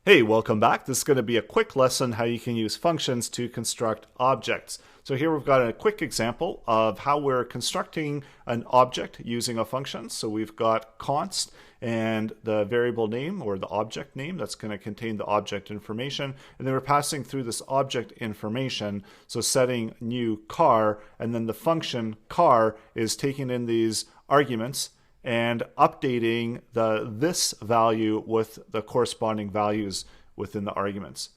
Hey, welcome back. This is going to be a quick lesson how you can use functions to construct objects. So here we've got a quick example of how we're constructing an object using a function. So we've got const and the variable name or the object name that's going to contain the object information. And then we're passing through this object information. So setting new car, and then the function car is taking in these arguments and updating this value with the corresponding values within the arguments.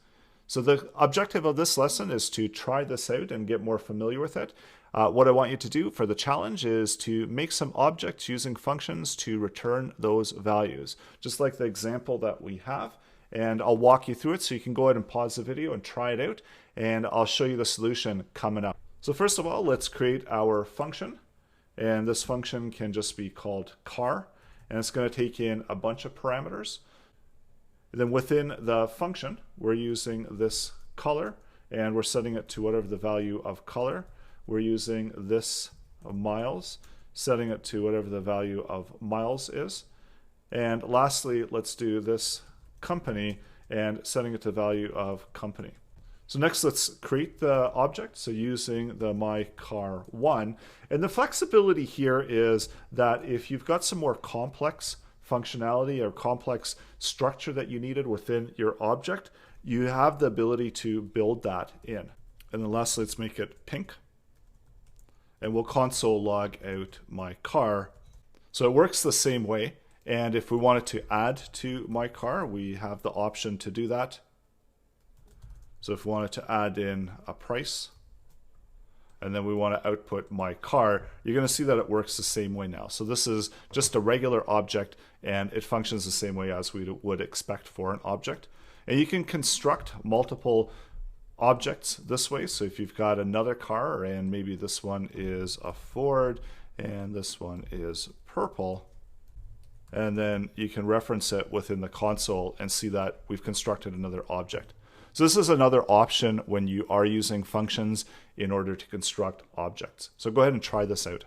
So the objective of this lesson is to try this out and get more familiar with it. What I want you to do for the challenge is to make some objects using functions to return those values, just like the example that we have. And I'll walk you through it so you can go ahead and pause the video and try it out, and I'll show you the solution coming up. So first of all, let's create our function. And this function can just be called car, and it's going to take in a bunch of parameters. And then within the function, we're using this color, and we're setting it to whatever the value of color. We're using this miles, setting it to whatever the value of miles is. And lastly, let's do this company and setting it to the value of company. So next, let's create the object. So using the myCar1. And the flexibility here is that if you've got some more complex functionality or complex structure that you needed within your object, you have the ability to build that in. And then lastly, let's make it pink. And we'll console log out my car. So it works the same way. And if we wanted to add to my car, we have the option to do that. So if we wanted to add in a price, and then we want to output my car, you're going to see that it works the same way now. So this is just a regular object, and it functions the same way as we would expect for an object. And you can construct multiple objects this way. So if you've got another car, and maybe this one is a Ford, and this one is purple, and then you can reference it within the console and see that we've constructed another object. So this is another option when you are using functions in order to construct objects. So go ahead and try this out.